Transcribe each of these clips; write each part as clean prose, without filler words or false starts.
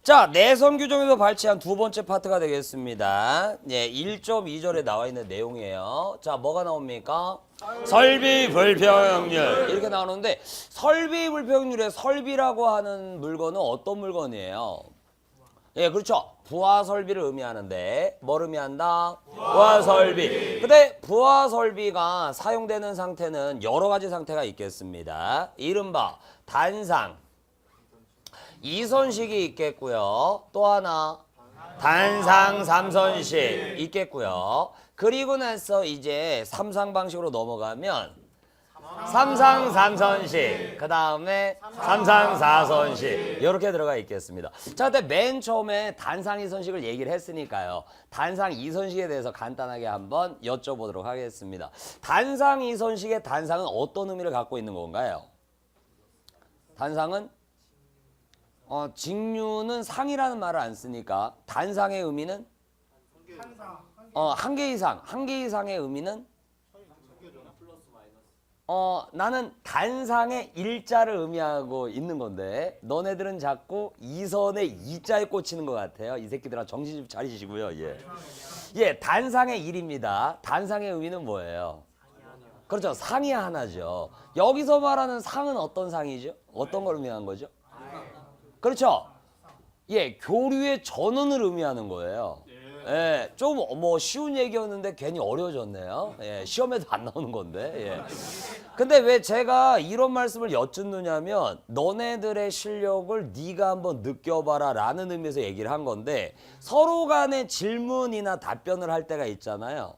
자, 내선 규정에서 발췌한 두 번째 파트가 되겠습니다. 예, 1.2절에 나와 있는 내용이에요. 자, 뭐가 나옵니까? 설비 불평률 이렇게 나오는데 설비 불평률에 설비라고 하는 물건은 어떤 물건이에요? 예, 그렇죠. 부하 설비를 의미하는데 뭘 의미한다? 부하 설비. 근데 부하 설비가 사용되는 상태는 여러 가지 상태가 있겠습니다. 이른바 단상, 이선식이 있겠고요. 또 하나 단상 삼선식 있겠고요. 그리고 나서 이제 삼상 방식으로 넘어가면 삼상 삼선식, 그 다음에 삼상 사선식 이렇게 들어가 있겠습니다. 자, 근데 맨 처음에 단상 이선식을 얘기를 했으니까요. 단상 이선식에 대해서 간단하게 한번 여쭤보도록 하겠습니다. 단상 이선식의 단상은 어떤 의미를 갖고 있는 건가요? 단상은 직류는 상이라는 말을 안 쓰니까 단상의 의미는 한 개 이상, 한 개 이상의 의미는 나는 단상의 일자를 의미하고 있는 건데 너네들은 자꾸 이선의 이자에 꽂히는 것 같아요. 이 새끼들아 정신 좀 차리시고요. 예, 단상의 일입니다. 단상의 의미는 뭐예요? 그렇죠. 상이 하나죠. 여기서 말하는 상은 어떤 상이죠? 어떤 걸 의미하는 거죠? 그렇죠. 예, 교류의 전원을 의미하는 거예요. 예, 좀 뭐 쉬운 얘기였는데 괜히 어려워졌네요. 예, 시험에도 안 나오는 건데. 예. 근데 왜 제가 이런 말씀을 여쭙느냐면 너네들의 실력을 네가 한번 느껴봐라 라는 의미에서 얘기를 한 건데 서로 간에 질문이나 답변을 할 때가 있잖아요.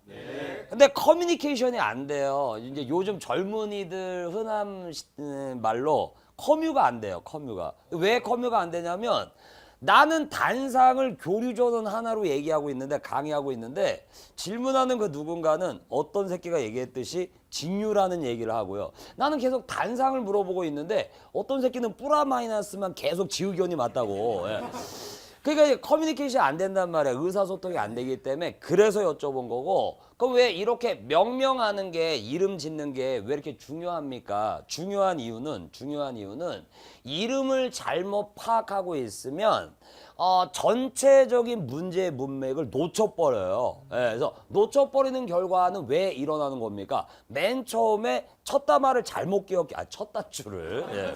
근데 커뮤니케이션이 안 돼요. 이제 요즘 젊은이들 흔한 말로 커뮤가 안 돼요. 커뮤가. 왜 커뮤가 안 되냐면 나는 단상을 교류 전원 하나로 얘기하고 있는데 강의하고 있는데 질문하는 그 누군가는 어떤 새끼가 얘기했듯이 직류라는 얘기를 하고요. 나는 계속 단상을 물어보고 있는데 어떤 새끼는 뿌라 마이너스만 계속 지우견이 맞다고. 예. 그러니까 커뮤니케이션이 안 된단 말이야. 의사소통이 안 되기 때문에 그래서 여쭤본 거고 그럼 왜 이렇게 명명하는 게 이름 짓는 게 왜 이렇게 중요합니까? 중요한 이유는 이름을 잘못 파악하고 있으면 전체적인 문제의 문맥을 놓쳐버려요. 예, 그래서 놓쳐버리는 결과는 왜 일어나는 겁니까? 맨 처음에 첫 단말을 잘못 기억해. 첫 단추를. 예.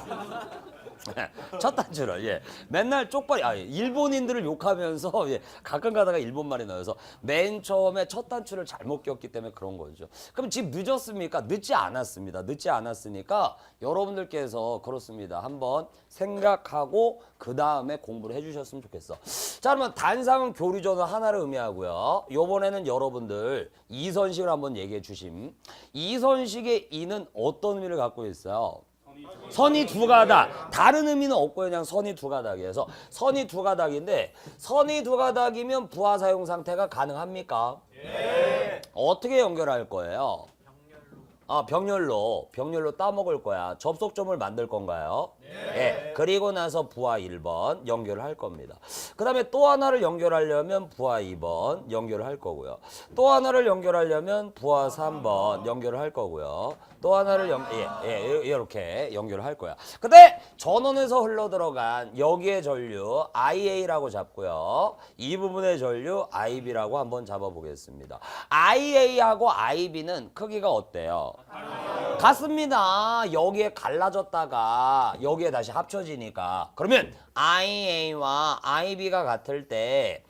첫 단추를 예. 맨날 쪽발이 일본인들을 욕하면서 예. 가끔 가다가 일본말이 나와서 맨 처음에 첫 단추를 잘못 꼈기 때문에 그런 거죠. 그럼 지금 늦었습니까? 늦지 않았습니다. 늦지 않았으니까 여러분들께서 그렇습니다. 한번 생각하고 그 다음에 공부를 해주셨으면 좋겠어. 자, 그러면 단상은 교류 전원 하나를 의미하고요. 요번에는 여러분들 이선식을 한번 얘기해 주심. 이선식의 이는 어떤 의미를 갖고 있어요? 선이 두 가닥. 다른 의미는 없고요. 그냥 선이 두 가닥이어서 선이 두 가닥인데 선이 두 가닥이면 부하 사용 상태가 가능합니까? 예. 어떻게 연결할 거예요? 병렬로 따먹을 거야. 접속점을 만들 건가요? 예. 그리고 나서 부하 1번 연결을 할 겁니다. 그 다음에 또 하나를 연결하려면 부하 2번 연결을 할 거고요. 또 하나를 연결하려면 부하 3번 연결을 할 거고요. 또 하나를 이렇게 연결을 할 거야. 근데 전원에서 흘러 들어간 여기의 전류 IA라고 잡고요. 이 부분의 전류 IB라고 한번 잡아보겠습니다. IA하고 IB는 크기가 어때요? 같습니다. 여기에 갈라졌다가 여기에 다시 합쳐지니까. 그러면 IA와 IB가 같을 때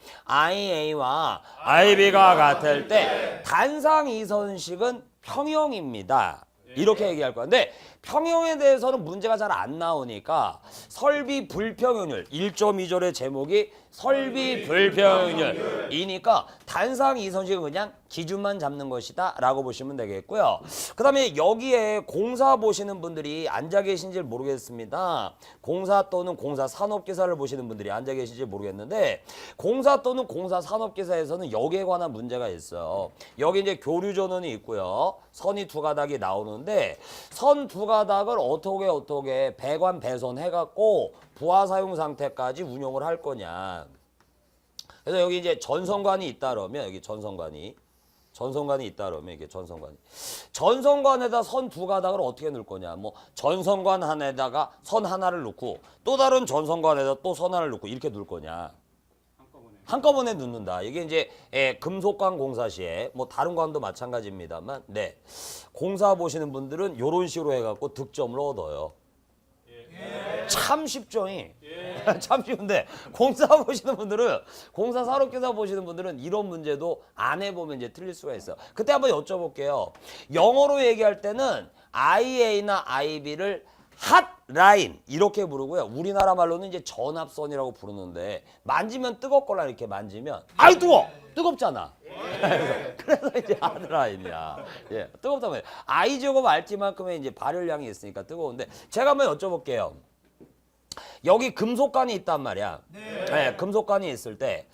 단상 이선식은 평형입니다. 이렇게 얘기할 거야. 근데 평형에 대해서는 문제가 잘 안 나오니까 설비 불평형률 1.2절의 제목이 설비 불평형률이니까 단상 이선식은 그냥 기준만 잡는 것이다 라고 보시면 되겠고요. 그 다음에 여기에 공사 보시는 분들이 앉아 계신지 모르겠습니다. 공사 또는 공사 산업기사를 보시는 분들이 앉아 계신지 모르겠는데 공사 또는 공사 산업기사에서는 여기에 관한 문제가 있어요. 여기 이제 교류 전원이 있고요. 선이 두 가닥이 나오는데 선 두 가닥을 어떻게 배관 배선 해갖고 부하 사용 상태까지 운용을 할 거냐. 그래서 여기 이제 전선관이 있다 그러면 여기 전선관이 전선관이 있다 그러면 이게 전선관이. 전선관에다 선 두 가닥을 어떻게 넣을 거냐. 뭐 전선관 하나에다가 선 하나를 넣고 또 다른 전선관에다 또 선 하나를 넣고 이렇게 넣을 거냐. 한꺼번에 넣는다. 이게 이제 금속관 공사 시에 뭐 다른 관도 마찬가지입니다만 네. 공사 보시는 분들은 이런 식으로 해갖고 득점을 얻어요. 참 쉽죠. 참 쉬운데 공사 보시는 분들은 공사 산업기사 보시는 분들은 이런 문제도 안 해보면 이제 틀릴 수가 있어요. 그때 한번 여쭤볼게요. 영어로 얘기할 때는 IA나 IB를 핫라인 이렇게 부르고요. 우리나라 말로는 이제 전압선이라고 부르는데 만지면 뜨겁거나 이렇게 만지면 아이 뜨거! 뜨겁잖아. 그래서 이제 핫라인이야. 예, 뜨겁단 말이에요. I 제곱 RT만큼의 이제 발열량이 있으니까 뜨거운데 제가 한번 여쭤볼게요. 여기 금속관이 있단 말이야. 네, 금속관이 있을 때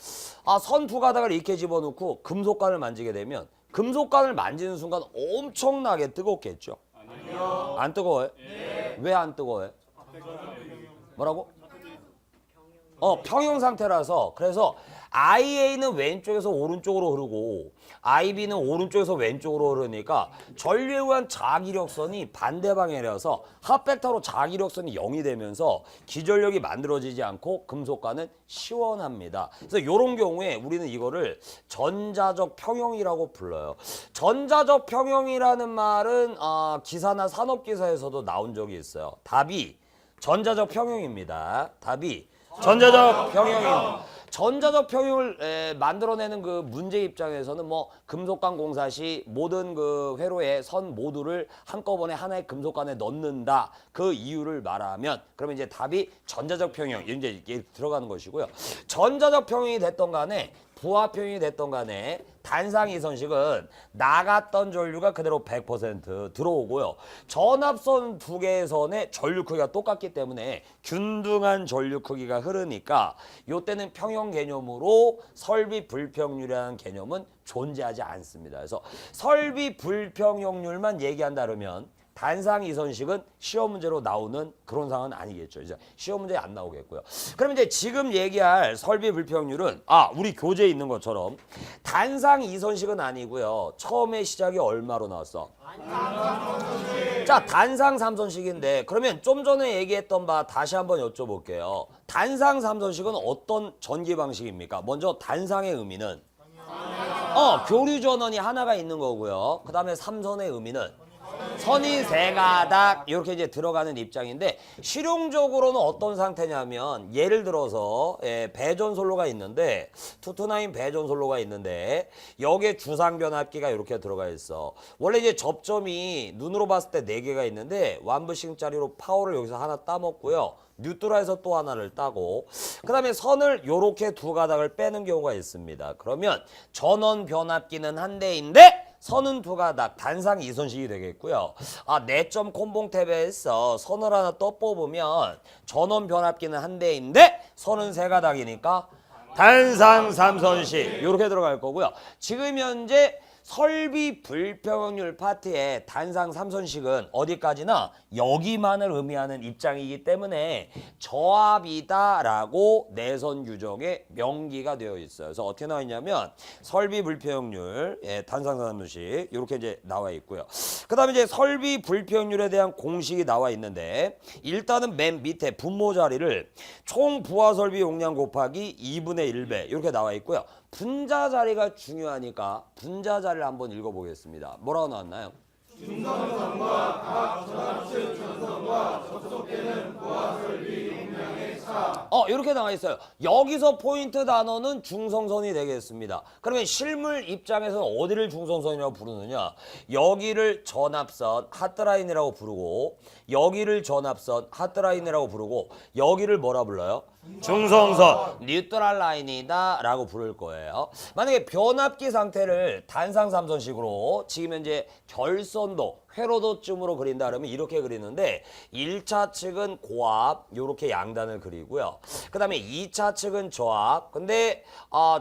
선 두 가닥을 이렇게 집어넣고 금속관을 만지게 되면 금속관을 만지는 순간 엄청나게 뜨겁겠죠? 아니요. 안 뜨거워요? 네. 왜 안 뜨거워요? 뭐라고? 평형 상태라서. 그래서 IA는 왼쪽에서 오른쪽으로 흐르고 IB는 오른쪽에서 왼쪽으로 흐르니까 전류에 의한 자기력선이 반대 방향이라서 핫벡터로 자기력선이 0이 되면서 기전력이 만들어지지 않고 금속관은 시원합니다. 그래서 이런 경우에 우리는 이거를 전자적 평형이라고 불러요. 전자적 평형이라는 말은 기사나 산업기사에서도 나온 적이 있어요. 답이 전자적 평형입니다. 답이 전자적 평형입니다. 전자적 평형을 만들어내는 그 문제 입장에서는 뭐 금속관 공사 시 모든 그 회로의 선 모두를 한꺼번에 하나의 금속관에 넣는다. 그 이유를 말하면 그러면 이제 답이 전자적 평형 이제 이게 들어가는 것이고요. 전자적 평형이 됐던 간에 부하평형이 됐던 간에 단상 이선식은 나갔던 전류가 그대로 100% 들어오고요. 전압선 두 개의 선의 전류 크기가 똑같기 때문에 균등한 전류 크기가 흐르니까 이때는 평형 개념으로 설비 불평률이라는 개념은 존재하지 않습니다. 그래서 설비 불평형률만 얘기한다 그러면 단상 이선식은 시험 문제로 나오는 그런 상황은 아니겠죠. 이제 시험 문제에 안 나오겠고요. 그럼 이제 지금 얘기할 설비 불평률은 우리 교재에 있는 것처럼 단상 이선식은 아니고요. 처음에 시작이 얼마로 나왔어? 자, 단상 삼선식인데 그러면 좀 전에 얘기했던 바 다시 한번 여쭤볼게요. 단상 삼선식은 어떤 전기 방식입니까? 먼저 단상의 의미는 교류 전원이 하나가 있는 거고요. 그 다음에 삼선의 의미는 선이 세 가닥 이렇게 이제 들어가는 입장인데 실용적으로는 어떤 상태냐면 예를 들어서 배전솔로가 있는데 투투나인 배전솔로가 있는데 여기에 주상변압기가 이렇게 들어가 있어. 원래 이제 접점이 눈으로 봤을 때 4개가 있는데 완부싱짜리로 파워를 여기서 하나 따먹고요. 뉴트럴에서 또 하나를 따고 그 다음에 선을 요렇게 두 가닥을 빼는 경우가 있습니다. 그러면 전원 변압기는 한 대인데 선은 두 가닥 단상 이선식이 되겠고요. 내점 콤봉 탭에서 선을 하나 떠 뽑으면 전원 변압기는 한 대인데 선은 세 가닥이니까 단상 삼선식 이렇게 들어갈 거고요. 지금 현재 설비 불평형률 파트의 단상 삼선식은 어디까지나 여기만을 의미하는 입장이기 때문에 저압이다라고 내선 규정에 명기가 되어 있어요. 그래서 어떻게 나와 있냐면 설비 불평형률 단상 삼선식 이렇게 이제 나와 있고요. 그다음에 이제 설비 불평형률에 대한 공식이 나와 있는데 일단은 맨 밑에 분모 자리를 총 부하 설비 용량 곱하기 2분의 1배 이렇게 나와 있고요. 분자 자리가 중요하니까 분자 자리를 한번 읽어보겠습니다. 뭐라고 나왔나요? 중성선과 각 전압측 전선과 접속되는 부하 설비 용량의 차. 이렇게 나와 있어요. 여기서 포인트 단어는 중성선이 되겠습니다. 그러면 실물 입장에서는 어디를 중성선이라고 부르느냐? 여기를 전압선 핫라인이라고 부르고 여기를 전압선 핫라인이라고 부르고 여기를 뭐라 불러요? 중성선 뉴트럴 라인이다 라고 부를 거예요. 만약에 변압기 상태를 단상 삼선식으로 지금 현재 결선도 회로도쯤으로 그린다 그러면 이렇게 그리는데 1차 측은 고압 요렇게 양단을 그리고요. 그 다음에 2차 측은 저압. 근데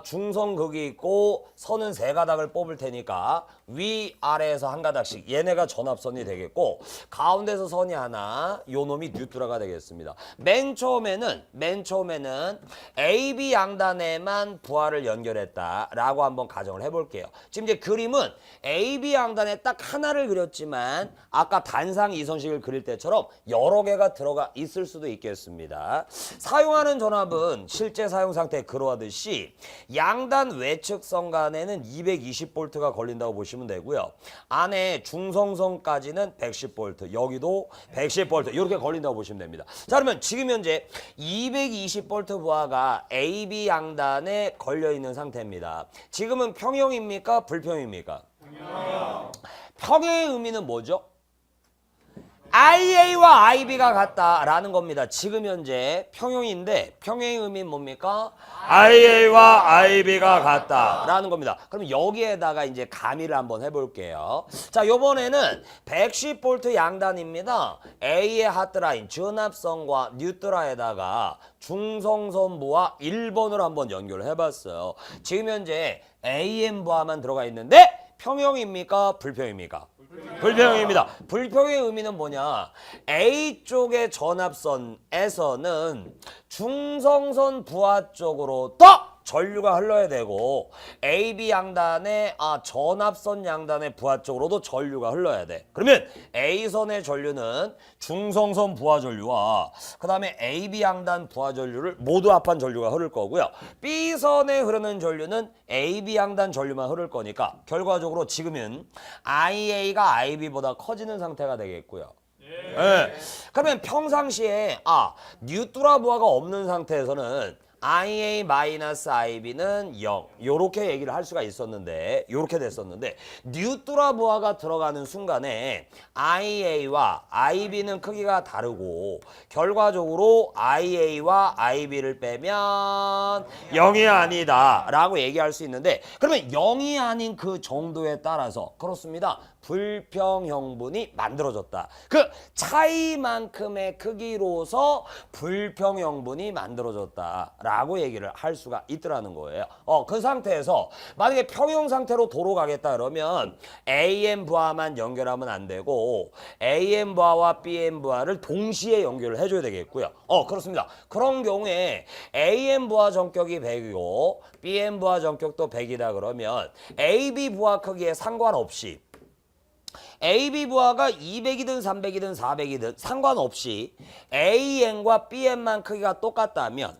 중성극이 있고 선은 세 가닥을 뽑을 테니까 위아래에서 한 가닥씩 얘네가 전압선이 되겠고 가운데서 선이 하나 요 놈이 뉴트라가 되겠습니다. 맨 처음에는 AB 양단에만 부하를 연결했다라고 한번 가정을 해볼게요. 지금 이제 그림은 AB 양단에 딱 하나를 그렸지만 아까 단상 이선식을 그릴 때처럼 여러 개가 들어가 있을 수도 있겠습니다. 사용하는 전압은 실제 사용 상태에 그러하듯이 양단 외측선 간에는 220V가 걸린다고 보시면 되고요. 안에 중성선까지는 110V, 여기도 110V 이렇게 걸린다고 보시면 됩니다. 자, 그러면 지금 현재 220V 부하가 AB 양단에 걸려있는 상태입니다. 지금은 평형입니까? 불평입니까? 평형. 평형의 의미는 뭐죠? IA와 IB가 같다라는 겁니다. 지금 현재 평형인데 평형의 의미는 뭡니까? IA와 IB가 같다라는 겁니다. 그럼 여기에다가 이제 가미를 한번 해볼게요. 자, 요번에는 110V 양단입니다. A의 하트라인 전압선과 뉴트라에다가 중성선부와 1번을 한번 연결을 해봤어요. 지금 현재 AM 부하만 들어가 있는데 평형입니까? 불평입니까? 불평형입니다. 불평의 의미는 뭐냐? A 쪽의 전압선에서는 중성선 부하 쪽으로 전류가 흘러야 되고 AB 양단의 전압선 양단의 부하 쪽으로도 전류가 흘러야 돼. 그러면 A선의 전류는 중성선 부하 전류와 그 다음에 AB 양단 부하 전류를 모두 합한 전류가 흐를 거고요. B선에 흐르는 전류는 AB 양단 전류만 흐를 거니까 결과적으로 지금은 IA가 IB보다 커지는 상태가 되겠고요. 네. 그러면 평상시에 뉴트라 부하가 없는 상태에서는 IA-IB는 0 요렇게 얘기를 할 수가 있었는데 요렇게 됐었는데 뉴트라 부하가 들어가는 순간에 IA와 IB는 크기가 다르고 결과적으로 IA와 IB를 빼면 0이 아니다 라고 얘기할 수 있는데 그러면 0이 아닌 그 정도에 따라서 그렇습니다. 불평형분이 만들어졌다. 그 차이만큼의 크기로서 불평형분이 만들어졌다 라고 얘기를 할 수가 있더라는 거예요. 그 상태에서 만약에 평형 상태로 도로 가겠다 그러면 AM 부하만 연결하면 안 되고 AM 부하와 BM 부하를 동시에 연결을 해줘야 되겠고요. 그렇습니다. 그런 경우에 AM 부하 전격이 100이고 BM 부하 전격도 100이다 그러면 AB 부하 크기에 상관없이 AB 부하가 200이든 300이든 400이든 상관없이 AN과 BN만 크기가 똑같다면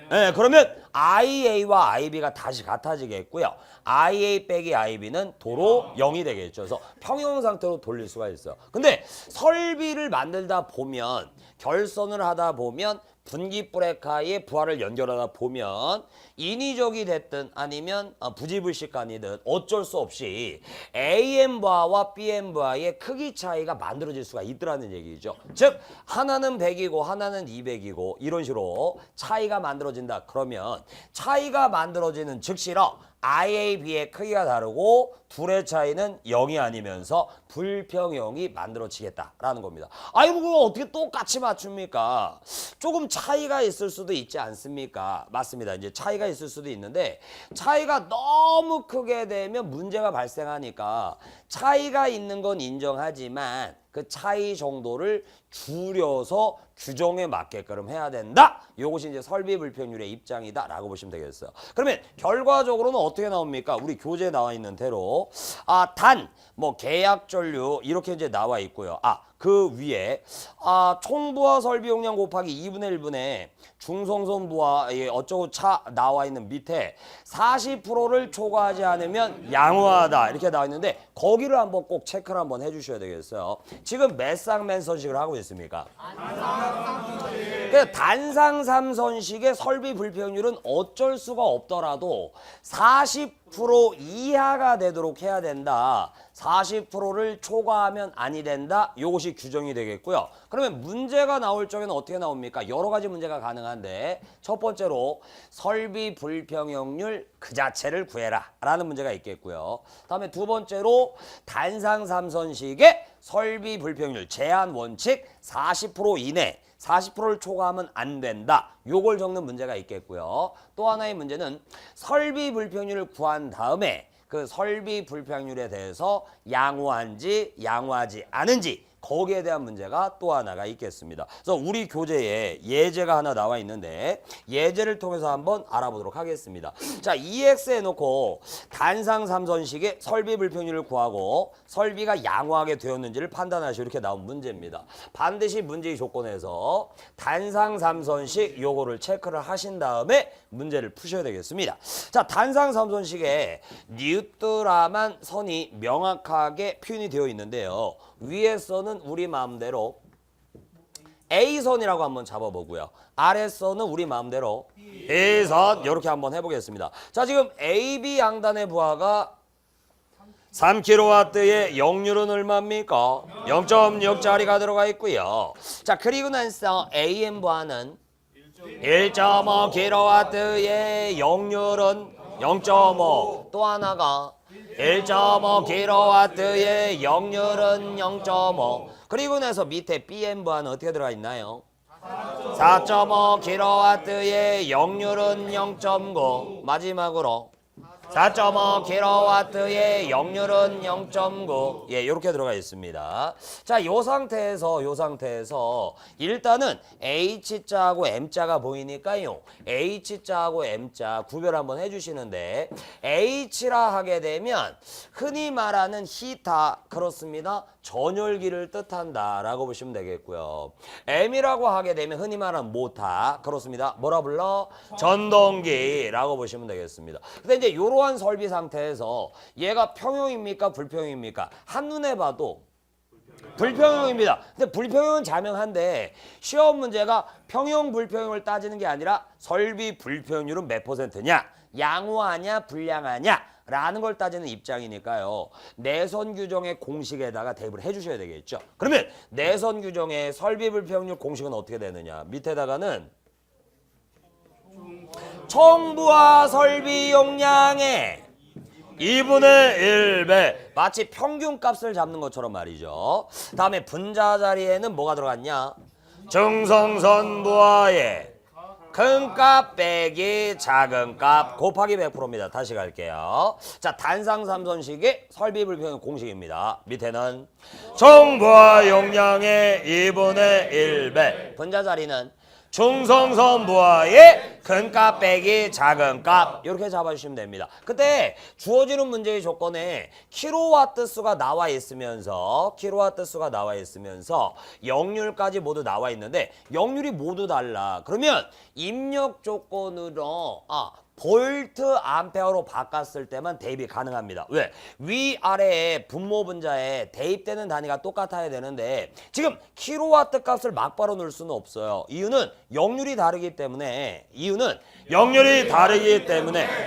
네, 그러면 IA와 IB가 다시 같아지겠고요. IA 빼기 IB는 도로 0이 되겠죠. 그래서 평형 상태로 돌릴 수가 있어요. 근데 설비를 만들다 보면 결선을 하다 보면 분기 브레이커에 부하를 연결하다 보면 인위적이 됐든 아니면 부지불식간이든 어쩔 수 없이 AM 부하와 BM 부하의 크기 차이가 만들어질 수가 있더라는 얘기죠. 즉 하나는 100이고 하나는 200이고 이런 식으로 차이가 만들어진다. 그러면 차이가 만들어지는 즉시로 IAB의 크기가 다르고 둘의 차이는 0이 아니면서 불평형이 만들어지겠다라는 겁니다. 아이고 그거 어떻게 똑같이 맞춥니까? 조금 차이가 있을 수도 있지 않습니까? 맞습니다. 이제 차이가 있을 수도 있는데 차이가 너무 크게 되면 문제가 발생하니까 차이가 있는 건 인정하지만 그 차이 정도를 줄여서 규정에 맞게끔 해야 된다. 이것이 이제 설비 불평률의 입장이다라고 보시면 되겠어요. 그러면 결과적으로는 어떻게 나옵니까? 우리 교재에 나와 있는 대로 계약 전류 이렇게 이제 나와 있고요. 그 위에 총부하 설비 용량 곱하기 2분의 1분의 중성선 부하 어쩌고 차 나와 있는 밑에 40%를 초과하지 않으면 양호하다 이렇게 나와 있는데 거기를 한번 꼭 체크를 한번 해주셔야 되겠어요. 지금 몇 쌍맨 선식을 하고 있습니까? 그러니까 단상 삼선식의 설비 불평률은 어쩔 수가 없더라도 40% 이하가 되도록 해야 된다. 40%를 초과하면 아니 된다. 이것이 규정이 되겠고요. 그러면 문제가 나올 적에는 어떻게 나옵니까? 여러 가지 문제가 가능한데 첫 번째로 설비 불평형률 그 자체를 구해라 라는 문제가 있겠고요. 다음에 두 번째로 단상 삼선식의 설비 불평률 제한 원칙 40% 이내 40%를 초과하면 안 된다. 요걸 적는 문제가 있겠고요. 또 하나의 문제는 설비 불평률을 구한 다음에 그 설비 불평률에 대해서 양호한지 양호하지 않은지 거기에 대한 문제가 또 하나가 있겠습니다. 그래서 우리 교재에 예제가 하나 나와 있는데 예제를 통해서 한번 알아보도록 하겠습니다. 자, EX 해놓고 단상 삼선식의 설비 불평률을 구하고 설비가 양호하게 되었는지를 판단하시오 이렇게 나온 문제입니다. 반드시 문제의 조건에서 단상 삼선식 요거를 체크를 하신 다음에 문제를 푸셔야 되겠습니다. 자, 단상 삼선식에 뉴트라만 선이 명확하게 표현이 되어 있는데요. 위에서는 우리 마음대로 A선이라고 한번 잡아보고요. 아래선은 우리 마음대로 B선 이렇게 한번 해보겠습니다. 자, 지금 AB 양단의 부하가 3kW의 역률은 얼마입니까? 0.6짜리가 들어가 있고요. 자, 그리고 나서 AM 부하는 1.5kW의 역률은 0.5. 또 하나가 1.5kW의 역률은 0.5. 그리고 나서 밑에 BM 부하는 어떻게 들어가 있나요? 4.5kW의 역률은 0.9. 마지막으로 4.5kW의 역률은 0.9. 예, 이렇게 들어가 있습니다. 자, 요 상태에서 일단은 H자하고 M자가 보이니까요. H자하고 M자 구별 한번 해주시는데 H라 하게 되면 흔히 말하는 히타 그렇습니다. 전열기를 뜻한다라고 보시면 되겠고요. M이라고 하게 되면 흔히 말하는 모타 그렇습니다. 뭐라 불러? 전동기라고 보시면 되겠습니다. 근데 이제 이러한 설비 상태에서 얘가 평형입니까? 불평형입니까? 한눈에 봐도 불평형입니다. 근데 불평형은 자명한데 시험 문제가 평형 불평형을 따지는 게 아니라 설비 불평률은 몇 %냐? 양호하냐? 불량하냐? 라는 걸 따지는 입장이니까요. 내선 규정의 공식에다가 대입을 해주셔야 되겠죠. 그러면 내선 규정의 설비 불평률 공식은 어떻게 되느냐? 밑에다가는 청부하 설비 용량의 2분의 1배 마치 평균값을 잡는 것처럼 말이죠. 다음에 분자 자리에는 뭐가 들어갔냐? 중성선 부하의 큰 값 빼기 작은 값 곱하기 100%입니다. 다시 갈게요. 자, 단상 삼선식의 설비 불평형 공식입니다. 밑에는 청부하 용량의 2분의 1배 분자 자리는 중성선 부하의 큰 값 빼기 작은 값 이렇게 잡아주시면 됩니다. 그때 주어지는 문제의 조건에 킬로와트 수가 나와 있으면서 역률까지 모두 나와 있는데 역률이 모두 달라. 그러면 입력 조건으로 볼트 암페어로 바꿨을 때만 대입이 가능합니다. 왜? 위아래에 분모 분자에 대입되는 단위가 똑같아야 되는데 지금 킬로와트 값을 막바로 넣을 수는 없어요. 이유는 역률이 다르기 때문에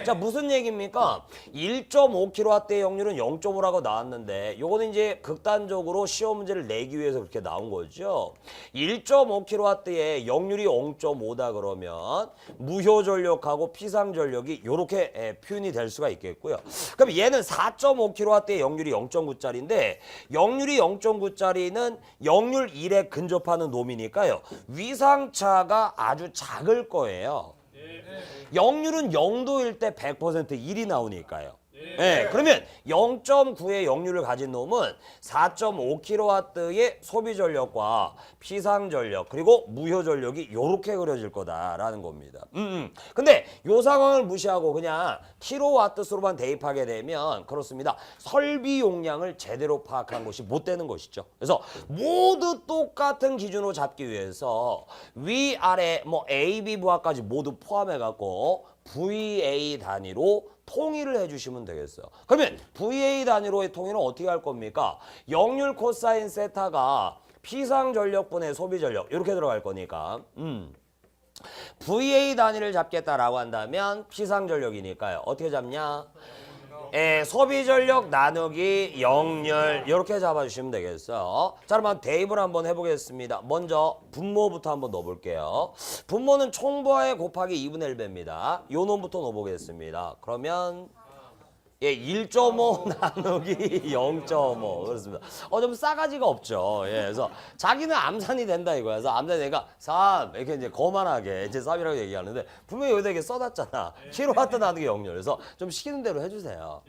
자, 무슨 얘기입니까? 1.5kW의 역률은 0.5라고 나왔는데 요거는 이제 극단적으로 시험 문제를 내기 위해서 그렇게 나온 거죠. 1.5kW의 역률이 0.5다 그러면 무효 전력하고 피상 전력이 이렇게 표현이 될 수가 있겠고요. 그럼 얘는 4.5kW의 역률이 0.9짜리인데 역률이 0.9짜리는 역률 1에 근접하는 놈이니까요. 위상차가 아주 작을 거예요. 역률은 0도일 때 100% 1이 나오니까요. 네, 그러면 0.9의 역률을 가진 놈은 4.5kW의 소비 전력과 피상 전력 그리고 무효 전력이 이렇게 그려질 거다라는 겁니다. 근데 이 상황을 무시하고 그냥 킬로와트 수로만 대입하게 되면 그렇습니다. 설비 용량을 제대로 파악한 것이 못 되는 것이죠. 그래서 모두 똑같은 기준으로 잡기 위해서 위아래 A, B 부하까지 모두 포함해 갖고 VA 단위로 통일을 해주시면 되겠어요. 그러면 VA 단위로의 통일은 어떻게 할 겁니까? 역률 코사인 세타가 피상전력분의 소비전력 이렇게 들어갈 거니까 VA 단위를 잡겠다라고 한다면 피상전력이니까요. 어떻게 잡냐? 소비전력 나누기 영열 이렇게 잡아주시면 되겠어요. 자, 그러면 대입을 한번 해보겠습니다. 먼저 분모부터 한번 넣어볼게요. 분모는 총부하에 곱하기 2분의 1배입니다. 요 놈부터 넣어보겠습니다. 그러면 1.5 나누기 0.5 그렇습니다. 좀 싸가지가 없죠. 그래서 자기는 암산이 된다 이거야. 그래서 암산이 되니까 3 이렇게 이제 거만하게 이제 3이라고 얘기하는데 분명히 여기다 이렇게 써놨잖아. 킬로와트 나누기 0열. 그래서 좀 시키는 대로 해주세요.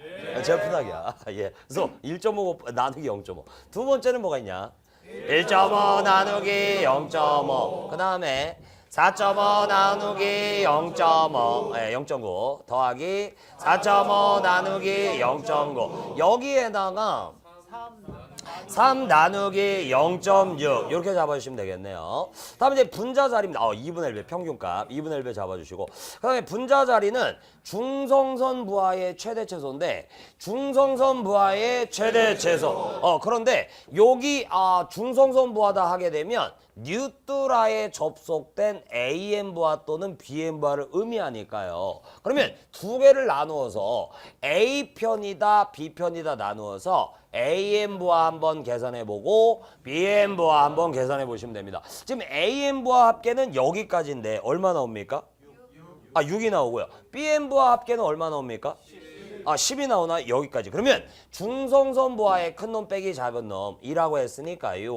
제 부탁이야. 그래서 1.5 나누기 0.5. 두 번째는 뭐가 있냐? 1.5 나누기 0.5. 그 다음에 4.5 나누기 0.5 0.9 더하기 4.5 나누기 0.9 여기에다가 3 나누기 0.6 이렇게 잡아주시면 되겠네요. 다음에 이제 분자 자리입니다. 2분의 1배 평균값 2분의 1배 잡아주시고 그 다음에 분자 자리는 중성선 부하의 최대 최소인데 중성선 부하의 최대 최소 그런데 여기 중성선 부하다 하게 되면 뉴트라에 접속된 AM 부하 또는 BM 부하를 의미하니까요. 그러면 두 개를 나누어서 A편이다 B편이다 나누어서 AM 부하 한번 계산해보고 BM 부하 한번 계산해보시면 됩니다. 지금 AM 부하 합계는 여기까지인데 얼마 나옵니까? 6이 나오고요. BM 부하 합계는 얼마 나옵니까? 10이 나오나? 여기까지. 그러면 중성선 부하의 큰 놈 빼기 작은 놈이라고 했으니까요.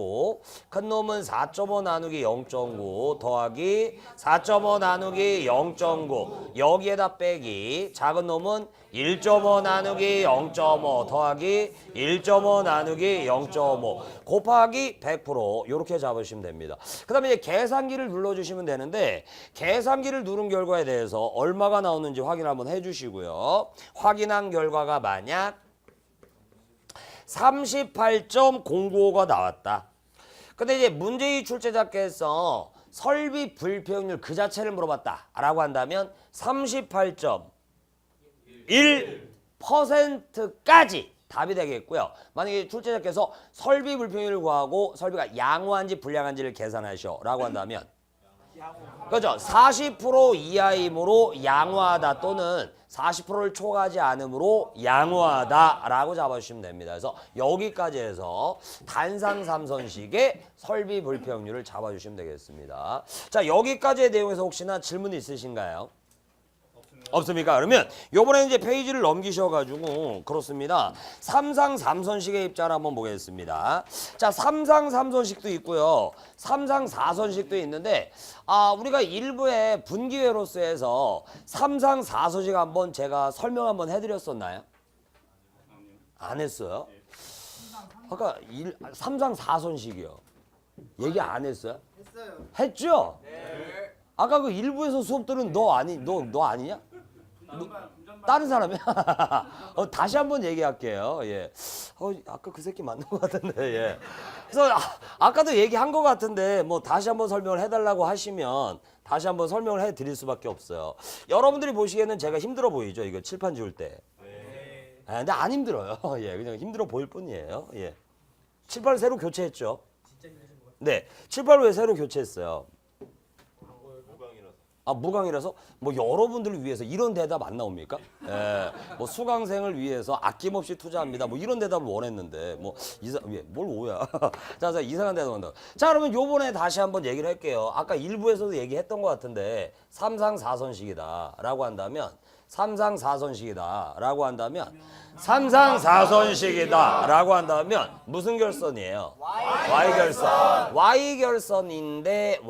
큰 놈은 4.5 나누기 0.9 더하기 4.5 나누기 0.9 여기에다 빼기 작은 놈은 1.5 나누기 0.5 더하기 1.5 나누기 0.5 곱하기 100% 이렇게 잡으시면 됩니다. 그 다음에 이제 계산기를 눌러주시면 되는데 계산기를 누른 결과에 대해서 얼마가 나오는지 확인 한번 해주시고요. 확인한 결과가 만약 38.095가 나왔다. 근데 이제 문제의 출제자께서 설비 불평률 그 자체를 물어봤다 라고 한다면 38.1%까지 답이 되겠고요. 만약에 출제자께서 설비 불평률을 구하고 설비가 양호한지 불량한지를 계산하셔 라고 한다면 그렇죠. 40% 이하이므로 양호하다 또는 40%를 초과하지 않으므로 양호하다라고 잡아주시면 됩니다. 그래서 여기까지 해서 단상 3선식의 설비 불평률을 잡아주시면 되겠습니다. 자, 여기까지의 내용에서 혹시나 질문 있으신가요? 없습니까? 그러면 요번에 이제 페이지를 넘기셔가지고 그렇습니다. 3상 3선식의 입자를 한번 보겠습니다. 자, 3상 3선식도 있고요. 3상 4선식도 있는데 우리가 일부에 분기회로서에서 3상 4선식 한번 제가 설명 한번 해드렸었나요? 안 했어요? 아까 3상 4선식이요. 얘기 안 했어요? 했어요. 했죠? 네. 아까 그 일부에서 수업들은 너 아니냐? 다른 사람이야? 다시 한번 얘기할게요. 아까 그 새끼 맞는 것 같은데. 그래서 아까도 얘기한 것 같은데 뭐 다시 한번 설명을 해달라고 하시면 다시 한번 설명을 해드릴 수밖에 없어요. 여러분들이 보시기에는 제가 힘들어 보이죠? 이거 칠판 지울 때. 네. 근데 안 힘들어요. 그냥 힘들어 보일 뿐이에요. 칠판을 새로 교체했죠? 진짜 힘드신 것 같아요. 네, 칠판을 왜 새로 교체했어요? 무강이라서 뭐 여러분들을 위해서 이런 대답 안 나옵니까? 뭐 수강생을 위해서 아낌없이 투자합니다. 뭐 이런 대답을 원했는데 뭘 오야? 자, 이상한 대답 한다. 자, 그러면 요번에 다시 한번 얘기를 할게요. 아까 일부에서도 얘기했던 것 같은데 3상 4선식이다라고 한다면 3상 4선식이다라고 한다면 3상 4선식이다라고 한다면 무슨 결선이에요? Y결선. Y결선인데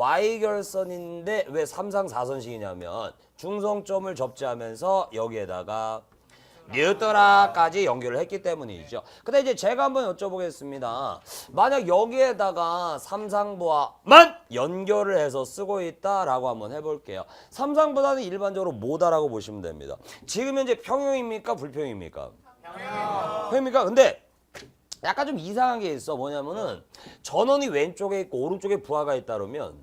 왜 3상 4선식이냐면 중성점을 접지하면서 여기에다가 뉴트라까지 연결을 했기 때문이죠. 근데 이제 제가 한번 여쭤보겠습니다. 만약 여기에다가 삼상부하만 연결을 해서 쓰고 있다라고 한번 해볼게요. 삼상보다는 일반적으로 뭐다라고 보시면 됩니다. 지금 현재 평형입니까? 불평입니까? 평형입니까? 근데 약간 좀 이상한 게 있어. 뭐냐면은 전원이 왼쪽에 있고 오른쪽에 부하가 있다 그러면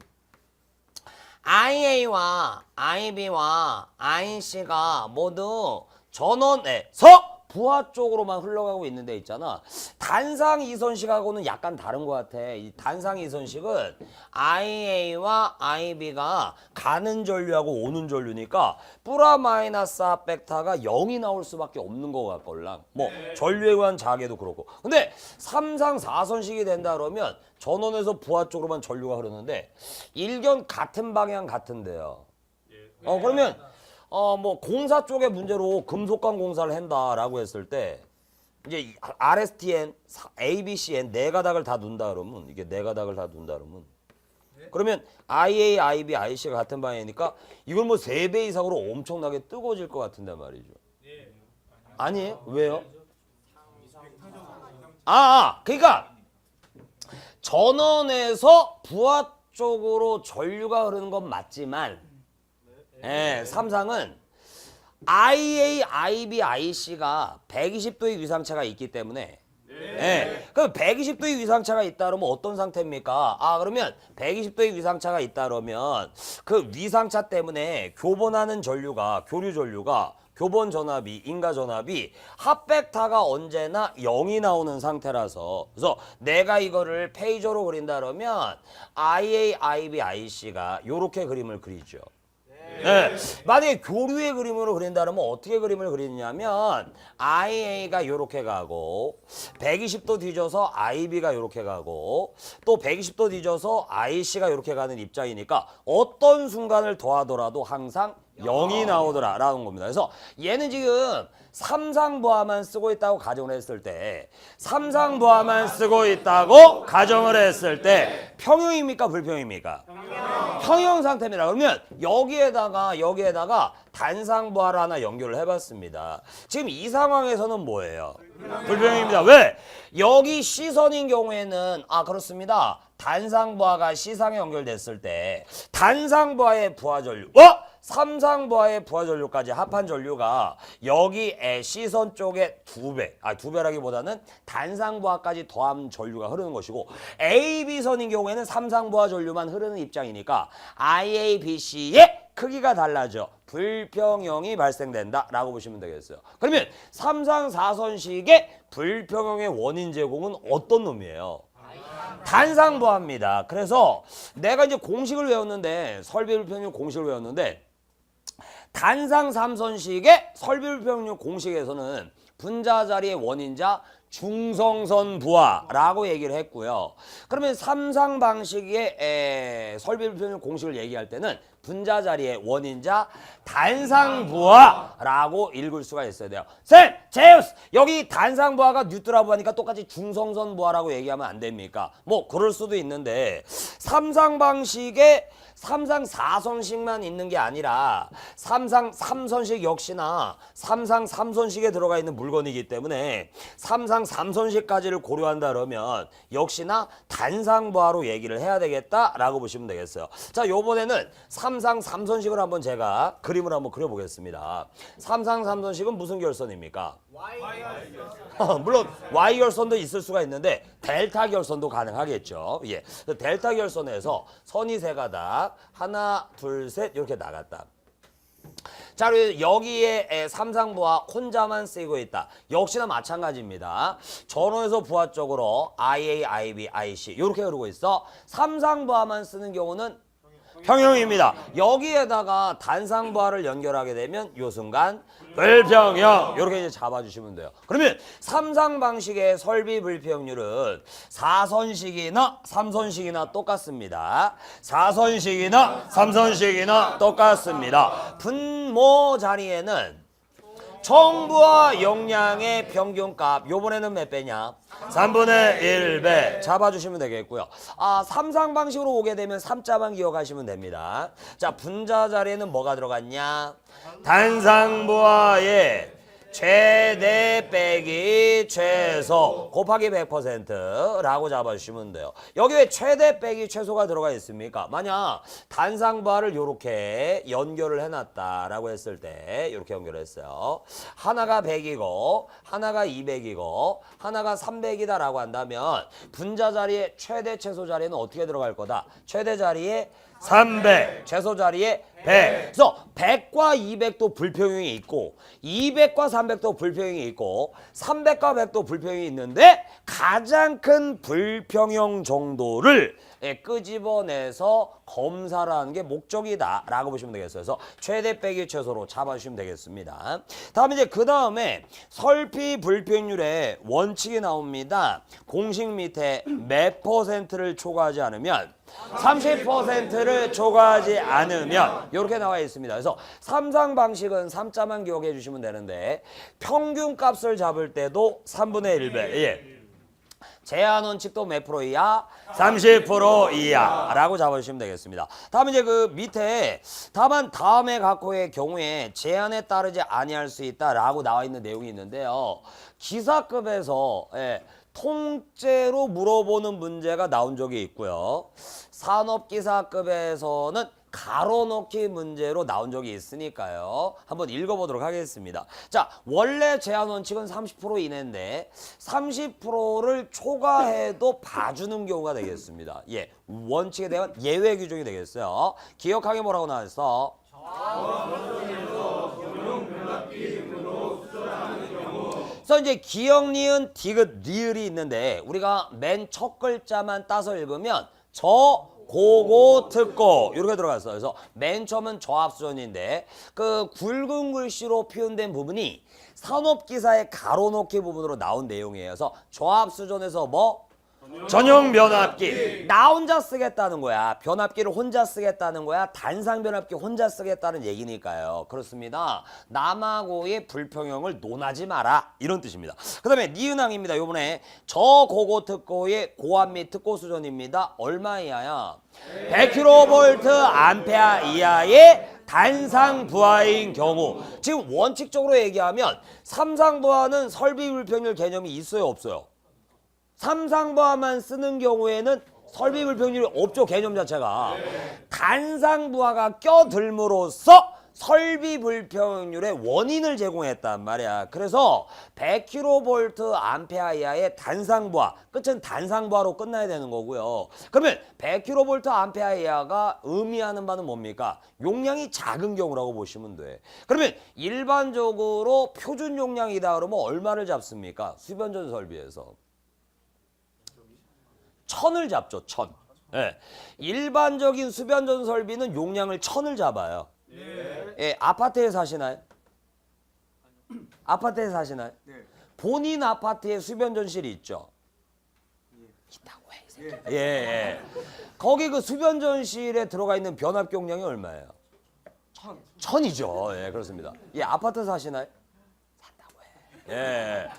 IA와 IB와 IC가 모두 전원에서 부하 쪽으로만 흘러가고 있는 데 있잖아. 단상 이선식하고는 약간 다른 것 같아. 이 단상 이선식은 IA와 IB가 가는 전류하고 오는 전류니까 뿌라 마이너스 핫벡터가 0이 나올 수밖에 없는 거 같걸랑. 뭐 전류에 관한 자계도 그렇고. 근데 3상 4선식이 된다 그러면 전원에서 부하 쪽으로만 전류가 흐르는데 일견 같은 방향 같은데요. 그러면 뭐 공사 쪽의 문제로 금속관 공사를 한다라고 했을 때 이제 RSTN, ABCN 네 가닥을 다 둔다 그러면 이게 네 가닥을 다 둔다 그러면 그러면 IA, IB, IC가 같은 방향이니까 이건 뭐 3배 이상으로 엄청나게 뜨거워질 것 같은데 말이죠. 아니에요? 왜요? 그러니까 전원에서 부하 쪽으로 전류가 흐르는 건 맞지만 삼상은 IA, IB, IC가 120도의 위상차가 있기 때문에 그럼 120도의 위상차가 있다 그러면 어떤 상태입니까? 그러면 120도의 위상차가 있다 그러면 그 위상차 때문에 교본하는 전류가 교류 전류가 교본 전압이 인가 전압이 핫벡터가 언제나 0이 나오는 상태라서 그래서 내가 이거를 페이저로 그린다 그러면 IA, IB, IC가 요렇게 그림을 그리죠. 만약에 교류의 그림으로 그린다면 어떻게 그림을 그리냐면 IA가 이렇게 가고 120도 뒤져서 IB가 이렇게 가고 또 120도 뒤져서 IC가 이렇게 가는 입장이니까 어떤 순간을 더하더라도 항상 0이 나오더라 라는 겁니다. 그래서 얘는 지금 삼상부하만 쓰고 있다고 가정을 했을 때 삼상부하만 쓰고 있다고 가정을 했을 때 평형입니까 불평입니까? 평형 상태입니다. 그러면 여기에다가 단상부하를 하나 연결을 해봤습니다. 지금 이 상황에서는 뭐예요? 불평입니다. 왜? 여기 C선인 경우에는 그렇습니다. 단상부하가 C상에 연결됐을 때 단상부하의 부하전류 삼상부하의 부하전류까지 합한 전류가 여기 C선 쪽에 2배, 2배라기보다는 단상부하까지 더한 전류가 흐르는 것이고 AB선인 경우에는 삼상부하 전류만 흐르는 입장이니까 IABC의 크기가 달라져 불평형이 발생된다라고 보시면 되겠어요. 그러면 3상 4선식의 불평형의 원인 제공은 어떤 놈이에요? 단상부하입니다. 그래서 내가 이제 공식을 외웠는데 설비불평형 공식을 외웠는데 단상 3선식의 설비불평형 공식에서는 분자 자리의 원인자 중성선 부하라고 얘기를 했고요. 그러면 3상 방식의 설비불평형 공식을 얘기할 때는 분자 자리의 원인자 단상부하라고 읽을 수가 있어야 돼요. 쌤! 제우스! 여기 단상부하가 뉴트라부 하니까 똑같이 중성선 부하라고 얘기하면 안 됩니까? 뭐 그럴 수도 있는데 3상 방식의 3상 4선식만 있는 게 아니라 3상 3선식 역시나 3상 3선식에 들어가 있는 물건이기 때문에 3상 3선식까지를 고려한다 그러면 역시나 단상부하로 얘기를 해야 되겠다라고 보시면 되겠어요. 자, 요번에는 3상 3선식을 한번 제가 그림을 한번 그려보겠습니다. 3상 3선식은 무슨 결선입니까? 물론 Y 결선도 있을 수가 있는데 델타 결선도 가능하겠죠. 델타 결선에서 선이 세 가닥 하나 둘 셋 이렇게 나갔다. 자, 그리고 여기에 삼상부하 혼자만 쓰이고 있다. 역시나 마찬가지입니다. 전원에서 부하 쪽으로 IA, IB, IC 이렇게 흐르고 있어. 삼상부하만 쓰는 경우는 평형입니다. 여기에다가 단상부하를 연결하게 되면 요 순간 불평형 이렇게 이제 잡아주시면 돼요. 그러면 3상 방식의 설비 불평률은 4선식이나 3선식이나 똑같습니다. 4선식이나 3선식이나 똑같습니다. 분모 자리에는 정부와 용량의 평균값 요번에는 몇 배냐? 3분의 1배 잡아주시면 되겠고요. 3상 방식으로 오게 되면 3자만 기억하시면 됩니다. 자, 분자 자리에는 뭐가 들어갔냐? 단상부하의 최대 빼기 최소 곱하기 100%라고 잡아주시면 돼요. 여기 왜 최대 빼기 최소가 들어가 있습니까? 만약 단상부하를 이렇게 연결을 해놨다라고 했을 때 이렇게 연결했어요. 하나가 100이고 하나가 200이고 하나가 300이다라고 한다면 분자 자리에 최대 최소 자리에는 어떻게 들어갈 거다? 최대 자리에 300, 최소 자리에 그래서 100과 200도 불평형이 있고 200과 300도 불평형이 있고 300과 100도 불평형이 있는데 가장 큰 불평형 정도를 끄집어내서 검사를 하는 게 목적이다 라고 보시면 되겠어요. 그래서 최대 빼기 최소로 잡아주시면 되겠습니다. 다음에 이제 그 다음에 설피 불평률의 원칙이 나옵니다. 공식 밑에 몇 %를 초과하지 않으면 30%를 초과하지 않으면 이렇게 나와 있습니다. 그래서 삼상 방식은 3자만 기억해 주시면 되는데 평균 값을 잡을 때도 3분의 1배. 예. 제한 원칙도 몇 프로 이하? 30% 이하라고 잡아주시면 되겠습니다. 다음 이제 그 밑에 다만 다음의 각호의 경우에 제한에 따르지 아니할 수 있다라고 나와 있는 내용이 있는데요. 기사급에서 통째로 물어보는 문제가 나온 적이 있고요. 산업기사급에서는 가로넣기 문제로 나온 적이 있으니까요. 한번 읽어보도록 하겠습니다. 자, 원래 제한 원칙은 30% 이내인데 30%를 초과해도 봐주는 경우가 되겠습니다. 예, 원칙에 대한 예외 규정이 되겠어요. 기억하게 뭐라고 나왔어? 그래서 이제 기역, 니은, 디귿, 리을이 있는데 우리가 맨 첫 글자만 따서 읽으면 저, 고고, 특고 이렇게 들어갔어요. 그래서 맨 처음은 저합수전인데 그 굵은 글씨로 표현된 부분이 산업기사의 가로넣기 부분으로 나온 내용이에요. 그래서 저합수전에서 뭐? 전용 변압기. 나 혼자 쓰겠다는 거야. 변압기를 혼자 쓰겠다는 거야. 단상 변압기 혼자 쓰겠다는 얘기니까요. 그렇습니다. 남하고의 불평형을 논하지 마라. 이런 뜻입니다. 그 다음에 니은항입니다. 요번에 저고고 특고의 고압 및 특고 수전입니다. 얼마 이하야? 100kV 암페아 이하의 단상 부하인 경우. 지금 원칙적으로 얘기하면 삼상부하는 설비 불평률 개념이 있어요, 없어요? 삼상부하만 쓰는 경우에는 설비 불평률이 없죠, 개념 자체가. 단상부하가 껴들므로써 설비 불평률의 원인을 제공했단 말이야. 그래서 100kV 암페아 이하의 단상부하, 끝은 단상부하로 끝나야 되는 거고요. 그러면 100kV 암페아 이하가 의미하는 바는 뭡니까? 용량이 작은 경우라고 보시면 돼. 그러면 일반적으로 표준 용량이다 그러면 얼마를 잡습니까? 수변전 설비에서 1000을 잡죠, 1000. 예. 일반적인 수변전 설비는 용량을 1000을 잡아요. 예, 아파트에 사시나요? 아파트에 사시나요? 본인 아파트에 수변전실이 있죠? 있다고 해, 이 새끼. 예. 거기 그 수변전실에 들어가 있는 변압 용량이 얼마예요? 1000이죠. 예, 그렇습니다. 예, 아파트 사시나요? 산다고 해. 예.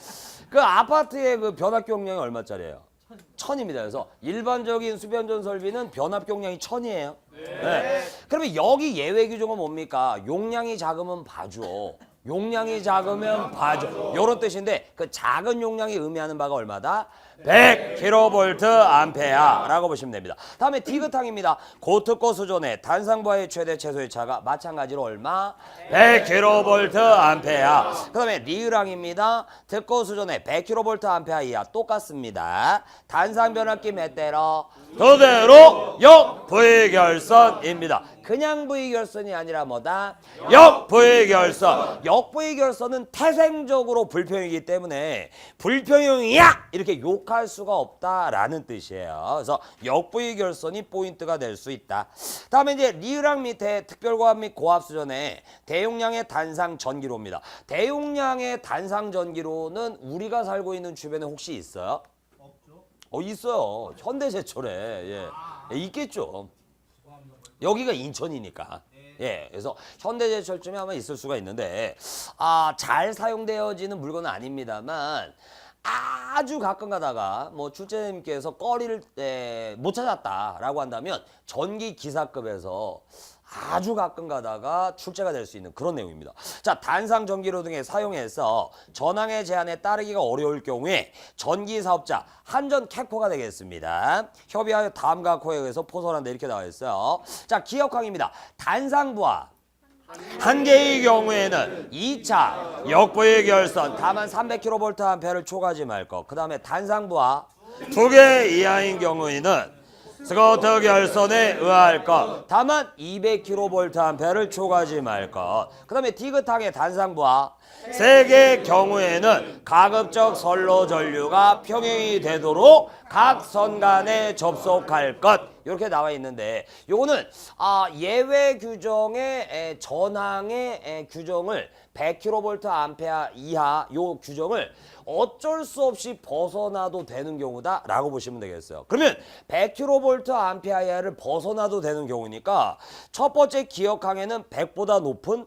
그 아파트의 그 변압 용량이 얼마짜리예요? 1000입니다. 그래서 일반적인 수변전 설비는 변압 용량이 1000이에요. 네. 그러면 여기 예외 규정은 뭡니까? 용량이 작으면 봐줘. 용량이 작으면 봐줘. 이런 뜻인데 그 작은 용량이 의미하는 바가 얼마다? 100kV 암페아라고 보시면 됩니다. 다음에 디귿항입니다. 고특고 수전의 단상부하의 최대 최소의 차가 마찬가지로 얼마? 100kV 암페아. 그 다음에 리을항입니다. 특고 수전의 100kV 암페아 이하 똑같습니다. 단상 변압기 몇 대로? 그대로 역부의결선입니다. 그냥 부의결선이 아니라 뭐다? 역부의결선. 역부의결선은 태생적으로 불평이기 때문에 불평형이야! 이렇게 욕할 수가 없다라는 뜻이에요. 그래서 역부의결선이 포인트가 될 수 있다. 다음에 이제 리을항 밑에 특별고압 및 고압 수전에 대용량의 단상 전기로입니다. 대용량의 단상 전기로는 우리가 살고 있는 주변에 혹시 있어요? 있어요. 현대제철에. 예. 있겠죠. 여기가 인천이니까. 예, 그래서 현대제철쯤에 아마 있을 수가 있는데 잘 사용되어지는 물건은 아닙니다만 아주 가끔 가다가 뭐 출제님께서 꺼리를 못 찾았다라고 한다면 전기 기사급에서 아주 가끔 가다가 출제가 될 수 있는 그런 내용입니다. 자, 단상 전기로 등에 사용해서 전항의 제한에 따르기가 어려울 경우에 전기 사업자 한전 캐코가 되겠습니다. 협의하여 다음 각호에 의해서 포설한다 이렇게 나와 있어요. 자, 기억항입니다. 단상부하 한 개의 경우에는 2차 역부의 결선 다만 300kVA를 초과하지 말 것. 그 다음에 단상부하 2개 이하인 경우에는 스쿼트 결선에 의할 것. 다만 200kVA를 초과하지 말 것. 그 다음에 디귿항의 단상부하. 세개의 경우에는 가급적 선로 전류가 평행이 되도록 각 선 간에 접속할 것. 이렇게 나와 있는데 요거는 예외 규정의 전항의 규정을 100kVA 이하 요 규정을 어쩔 수 없이 벗어나도 되는 경우다 라고 보시면 되겠어요. 그러면 100kVA 이하를 벗어나도 되는 경우니까 첫 번째 기역항에는 100보다 높은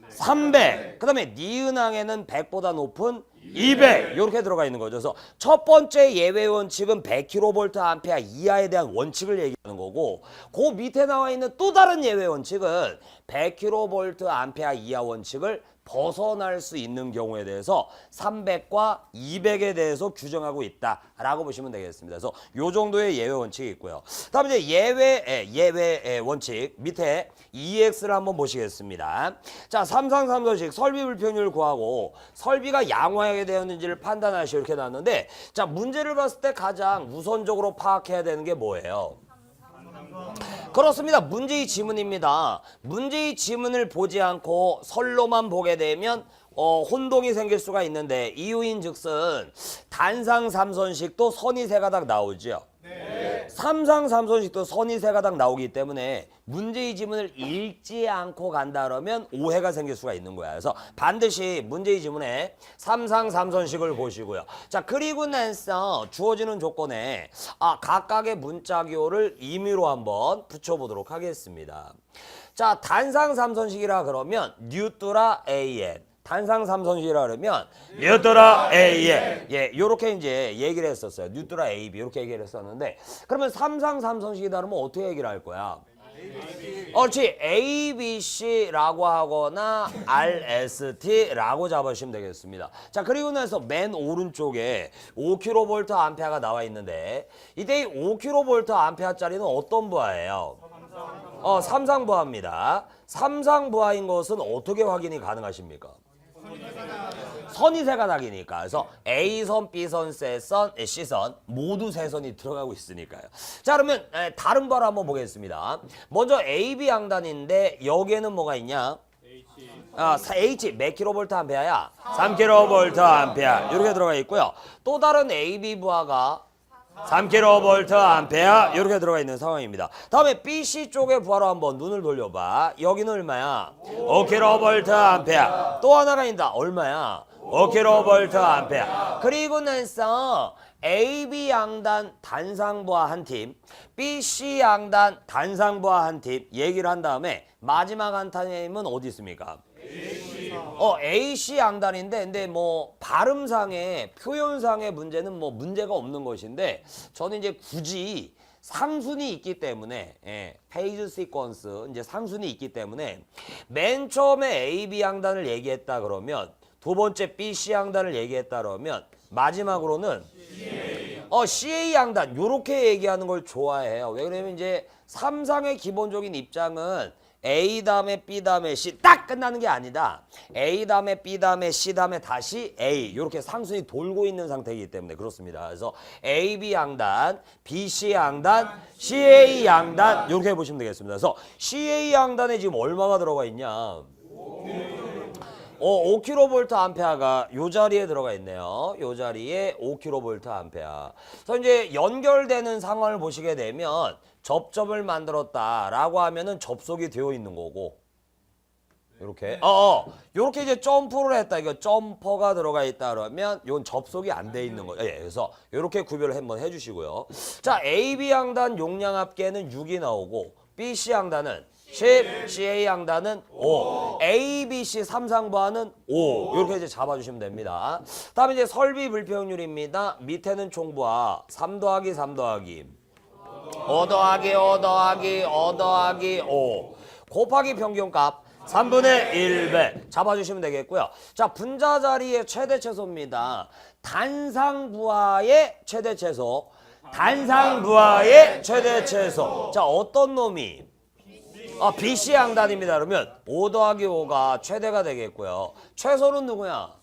300, 그 다음에 니은항에는 100보다 높은 200 이렇게 들어가 있는 거죠. 그래서 첫 번째 예외 원칙은 100kVA 이하에 대한 원칙을 얘기하는 거고 그 밑에 나와 있는 또 다른 예외 원칙은 100kVA 이하 원칙을 벗어날 수 있는 경우에 대해서 300과 200에 대해서 규정하고 있다라고 보시면 되겠습니다. 그래서 요 정도의 예외 원칙이 있고요. 다음에 이제 예외 원칙 밑에 EX를 한번 보시겠습니다. 자, 삼상삼선식 설비 불평률 구하고 설비가 양호하게 되었는지를 판단하시 이렇게 나왔는데 자, 문제를 봤을 때 가장 우선적으로 파악해야 되는 게 뭐예요? 그렇습니다. 문제의 지문입니다. 문제의 지문을 보지 않고 설로만 보게 되면 혼동이 생길 수가 있는데 이유인 즉슨 단상 삼선식도 선이 세 가닥 나오죠. 네. 삼상 삼선식도 선이 세 가닥 나오기 때문에 문제의 지문을 읽지 않고 간다 그러면 오해가 생길 수가 있는 거야. 그래서 반드시 문제의 지문에 삼상 삼선식을 보시고요. 자, 그리고 나서 주어지는 조건에 각각의 문자교를 임의로 한번 붙여보도록 하겠습니다. 자, 단상 삼선식이라 그러면 뉴트라 AN. 단상 삼선식이라 그러면 뉴트라 AN. 예, 요렇게 이제 얘기를 했었어요. 뉴트라 AB 이렇게 얘기를 했었는데 그러면 삼상 삼선식이다 그러면 어떻게 얘기를 할 거야? 그렇지. ABC라고 하거나 RST라고 잡으시면 되겠습니다. 자, 그리고 나서 맨 오른쪽에 5kVA가 나와 있는데 이때 5kVA짜리는 어떤 부하예요? 삼상부하입니다. 삼상부하인 것은 어떻게 확인이 가능하십니까? 선이 세 가닥이니까. 그래서 A선, B선, C선, C선 모두 세 선이 들어가고 있으니까요. 자, 그러면 다른 바로 한번 보겠습니다. 먼저 AB 양단인데 여기에는 뭐가 있냐? H 몇 kVA야? 3kVA 이렇게 들어가 있고요. 또 다른 AB 부하가 3kVA 이렇게 들어가 있는 상황입니다. 다음에 BC 쪽의 부하로 한번 눈을 돌려봐. 여기는 얼마야? 5kVA. 또 하나가 있다. 얼마야? 5kVA. 그리고 나서 AB 양단 단상부하 한 팀, BC 양단 단상부하 한 팀 얘기를 한 다음에 마지막 한 팀은 어디 있습니까? AC 양단인데 근데 뭐 발음상의 표현상의 문제는 뭐 문제가 없는 것인데 저는 이제 굳이 상순이 있기 때문에 페이지 시퀀스 이제 상순이 있기 때문에 맨 처음에 AB 양단을 얘기했다 그러면 두 번째 BC 양단을 얘기했다 그러면 마지막으로는 CA 양단 요렇게 얘기하는 걸 좋아해요. 왜 그러냐면 이제 삼상의 기본적인 입장은 A 다음에 B 다음에 C 딱 끝나는 게 아니다. A 다음에 B 다음에 C 다음에 다시 A 이렇게 상순이 돌고 있는 상태이기 때문에 그렇습니다. 그래서 AB 양단, BC 양단, CA 양단 이렇게 보시면 되겠습니다. 그래서 CA 양단에 지금 얼마가 들어가 있냐? 5kVA가 요 자리에 들어가 있네요. 요 자리에 5kVA. 그래서 이제 연결되는 상황을 보시게 되면 접점을 만들었다라고 하면은 접속이 되어 있는 거고. 이렇게. 요렇게 이제 점프를 했다. 이거 점퍼가 들어가 있다 그러면 이건 접속이 안 돼 있는 거예요. 예, 그래서 이렇게 구별을 한번 해 주시고요. 자, AB 양단 용량 합계는 6이 나오고 BC 양단은 10, CA 양단은 5, ABC 삼상부하는 5 이렇게 이제 잡아주시면 됩니다. 다음에 이제 설비 불평률입니다. 밑에는 총부하 3 더하기 3 더하기 5 더하기 5 더하기 5 더하기 5 곱하기 평균값 3분의 1배 잡아주시면 되겠고요. 자, 분자 자리의 최대 최소입니다. 단상부하의 최대 최소, 단상부하의 최대 최소. 자, 어떤 놈이? BC 양단입니다. 그러면 5 더하기 5가 최대가 되겠고요. 최소는 누구야?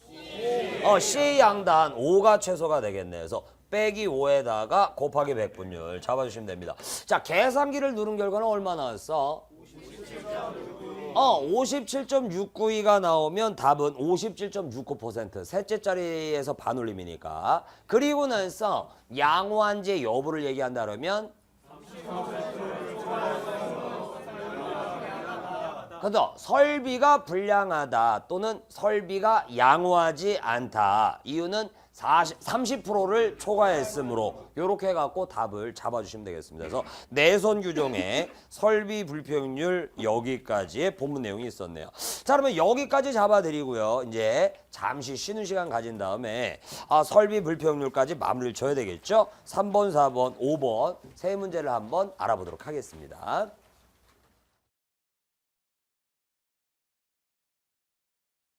CA 양단 5가 최소가 되겠네. 그래서 빼기 5에다가 곱하기 백분율 잡아주시면 됩니다. 자, 계산기를 누른 결과는 얼마 나왔어? 57.692가 나오면 답은 57.69%. 셋째 자리에서 반올림이니까. 그리고 나서 양호한제 여부를 얘기한다 그러면 그래서 설비가 불량하다 또는 설비가 양호하지 않다. 이유는 30%를 초과했으므로 이렇게 해갖고 답을 잡아주시면 되겠습니다. 그래서 내선 규정에 설비 불평률 여기까지의 본문 내용이 있었네요. 자, 그러면 여기까지 잡아드리고요. 이제 잠시 쉬는 시간 가진 다음에 설비 불평률까지 마무리를 쳐야 되겠죠. 3번, 4번, 5번 세 문제를 한번 알아보도록 하겠습니다.